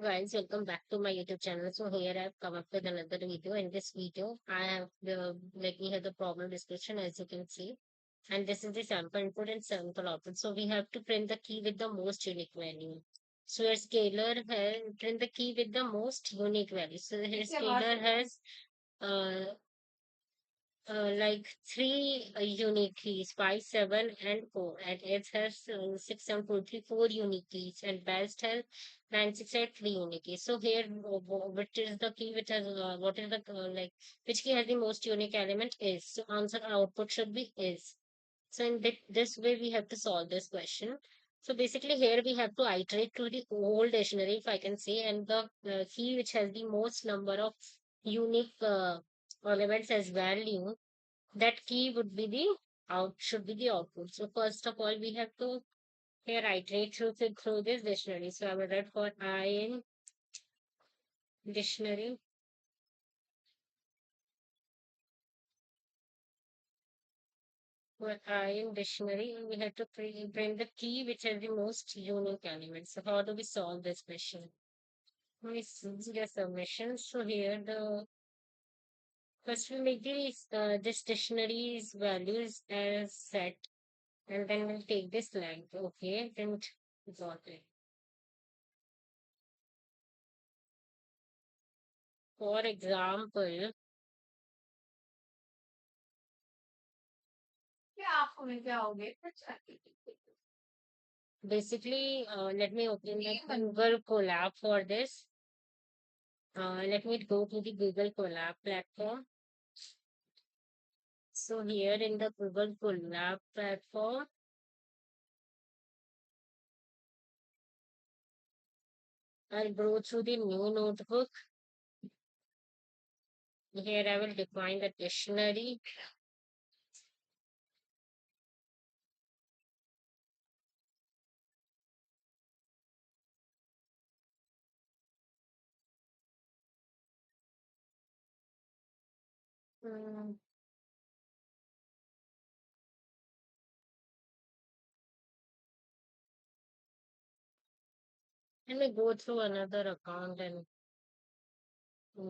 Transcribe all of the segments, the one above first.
guys, welcome back to my YouTube channel. So here I've come up with another video. In this video, I have we have the problem description as you can see, and this is the sample input and sample output. So we have to print the key with the most unique value. So here scalar has print the key with the most unique value. So here scalar has uh, like three unique keys, 5, 7, and 4. And it has 6, 7, 2, 3, 4 unique keys, and best has 9, 6, 8, 3 unique keys. So here, which is the key which has what is the which key has the most unique element is. So answer output should be is. So in this way, we have to solve this question. So basically, here we have to iterate to the whole dictionary, if I can say, and the key which has the most number of unique elements as value, that key would be the should be the output. So first of all, we have to here iterate through this dictionary. So I will write for I in dictionary. For I in dictionary, we have to print the key which has the most unique elements. So how do we solve this question? We see the submission. So here the first we make this dictionary's values as set, and then we'll take this length. Okay, then got it. For example, basically, let me open the Google Colab for this. Let me go to the Google Colab platform. So here in the Google Colab platform, I'll go through the new notebook. Here I will define the dictionary. Hmm, Let me go through another account and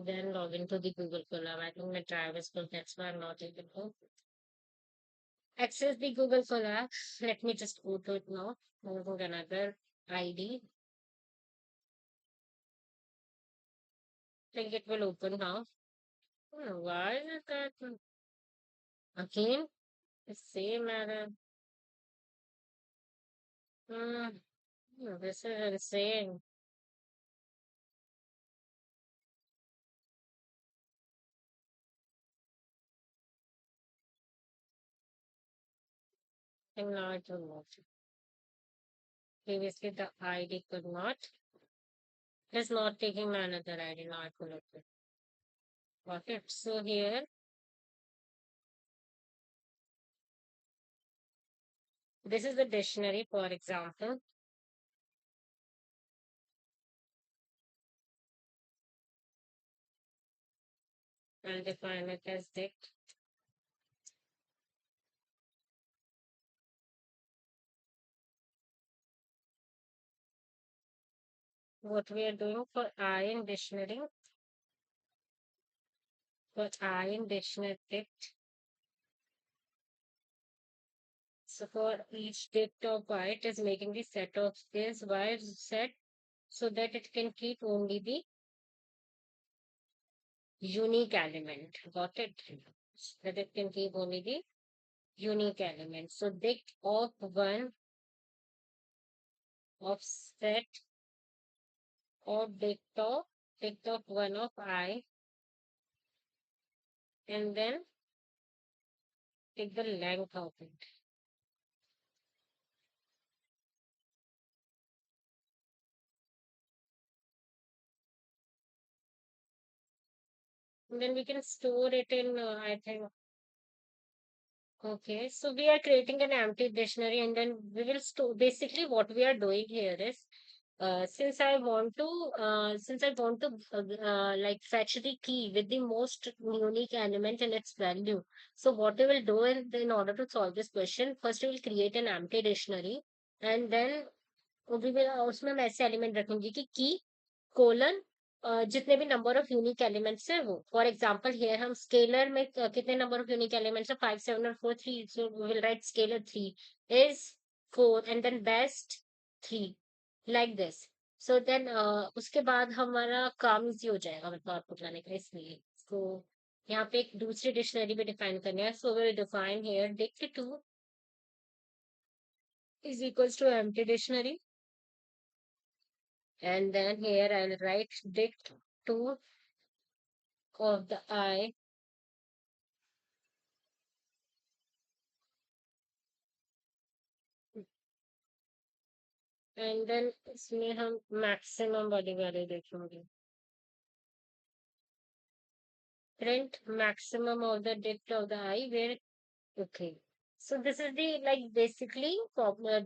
then log into the Google Colab. I think my drive is full, that's why I'm not able to access the Google Colab. Let me just go to it now. Moving another ID. Think it will open now. Why is it that again? The same error. Hmm, this is insane. And now it will not. Previously the ID could not. It's not taking my another ID. Now it will open. Got it. So here, this is the dictionary, for example. I'll define it as dict. What we are doing for I in dictionary, for I in dictionary dict. So for each dict of Y, it is making the set of this Y set so that it can keep only the unique element. Got it? So that it can keep only the unique element. So dict of one of set of dict of one of I, and then take the length of it. And then we can store it in, I think, okay. So we are creating an empty dictionary and then we will store, basically what we are doing here is, since I want to like fetch the key with the most unique element in its value. So what we will do in order to solve this question, first we will create an empty dictionary, and then we will उसमें मैं ऐसे element रखूंगी कि की colon जितने भी number of unique elements है वो। फॉर एग्जांपल हियर हम स्केलर में कितने नंबर ऑफ यूनिक एलिमेंट्स है, 5 7 और 4 3, so we will write scalar 3 is 4 and then best 3, like this. So then उसके बाद हमारा काम इजी हो जाएगा मतलब आपको बनाने का, इसलिए तो यहाँ पे एक दूसरी डिक्शनरी भी डिफाइन करनी है। So will define here dict to is equals to empty dictionary, and then here I'll write dict to of the I, and then इसमें हम maximum वाली वैल्यू देखेंगे, print maximum of the dict of the I where, okay, so this is the like basically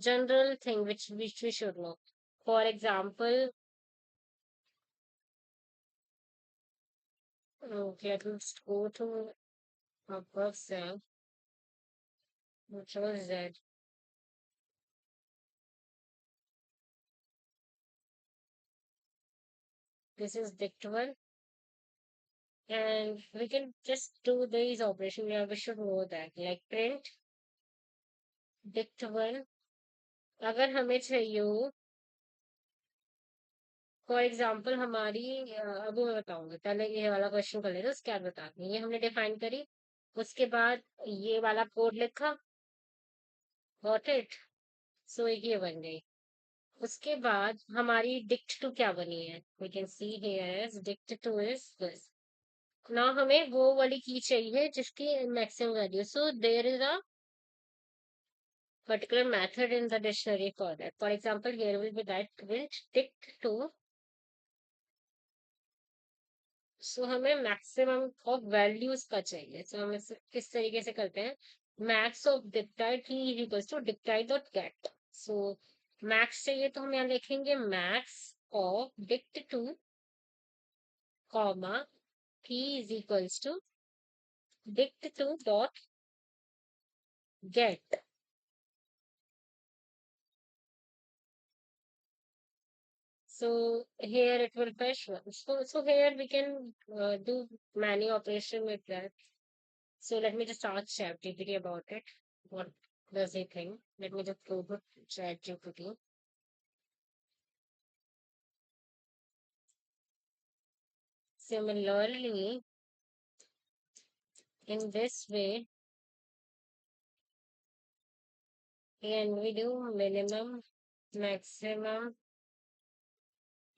general thing which we should know. For example, okay, let's go to above cell, which was Z. This is dict1, and we can just do these operations. Yeah, we should know that like print dict1, अगर हमें चाहिए हो, for example हमारी अभी मैं बताऊंगी, पहले ये वाला क्वेश्चन कर लेते उसके बाद बताते हैं। ये हमने डिफाइन करी, उसके बाद ये वाला कोड लिखा, गॉट इट, सो ये बन गई। उसके बाद हमारी डिक्ट टू क्या बनी है, we can see here as dict two is this. ना हमें वो वाली की चाहिए जिसकी maximum value, so there is a particular method in the dictionary for that. For example, here will be that print dict to, सो हमें maximum of values का चाहिए। सो हम इसे किस तरीके से करते हैं, मैक्स ऑफ डिक्टाइड ही इक्वल्स टू डिक्टाइड डॉट गेट। सो मैक्स चाहिए तो हम यहाँ लिखेंगे max of dict two comma key is equals to dict two dot get. So here it will fetch one. So here we can do many operation with that. So let me just ask ChatGPT about it. What does he think? Let me just go to ChatGPT. Similarly, in this way, can we do minimum, maximum,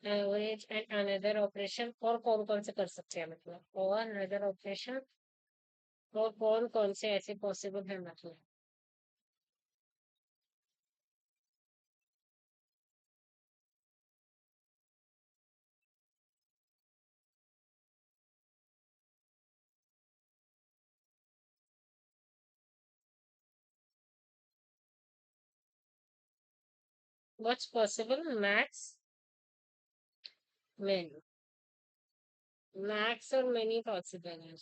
average and another operation? और कौन से कर सकते हैं मतलब, और another operation, और कौन से ऐसे possible है मतलब। What's possible? Max, min. Max और many possible है।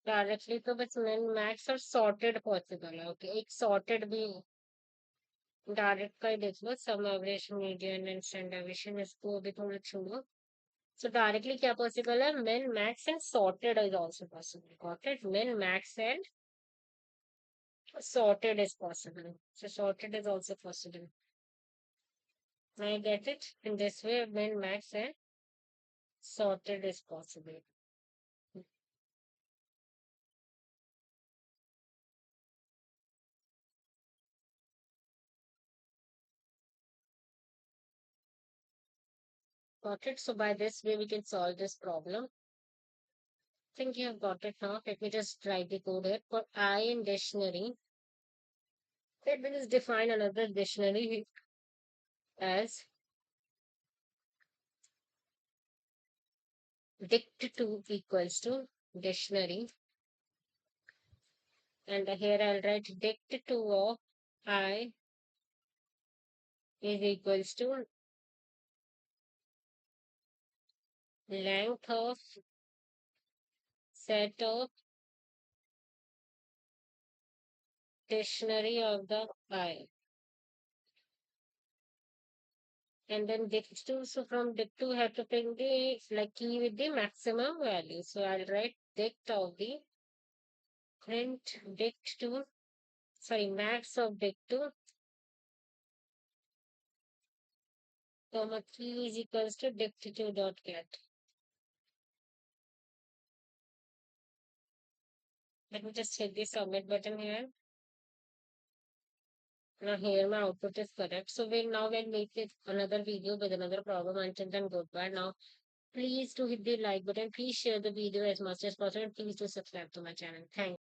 डायरेक्टली तो बस मिन मैक्स और सॉर्टेड पॉसिबल है। ओके, एक सॉर्टेड भी डायरेक्ट का ही देख लो, sum average median and standard deviation, इसको अभी थोड़ा छोड़ो। सो डायरेक्टली क्या पॉसिबल है, min max and sorted is also possible. Got it, min max and sorted is possible. So sorted is also possible. I get it. In this way, min max and sorted is possible. Got it. So by this way, we can solve this problem. Think you have got it now. Let me just write the code here. For I in dictionary, let me just define another dictionary as dict2 equals to dictionary. And here I'll write dict2 of I is equals to length of set of dictionary of the I. And then dict2, so from dict2 have to pick the like key with the maximum value. So I'll write dict of the print dict2, sorry, max of dict2, comma key is equals to dict2 dot get. Let me just hit the submit button here. Now here my output is correct. So we'll make it another video with another problem. Until then, goodbye. Now please do hit the like button. Please share the video as much as possible. Please do subscribe to my channel. Thanks.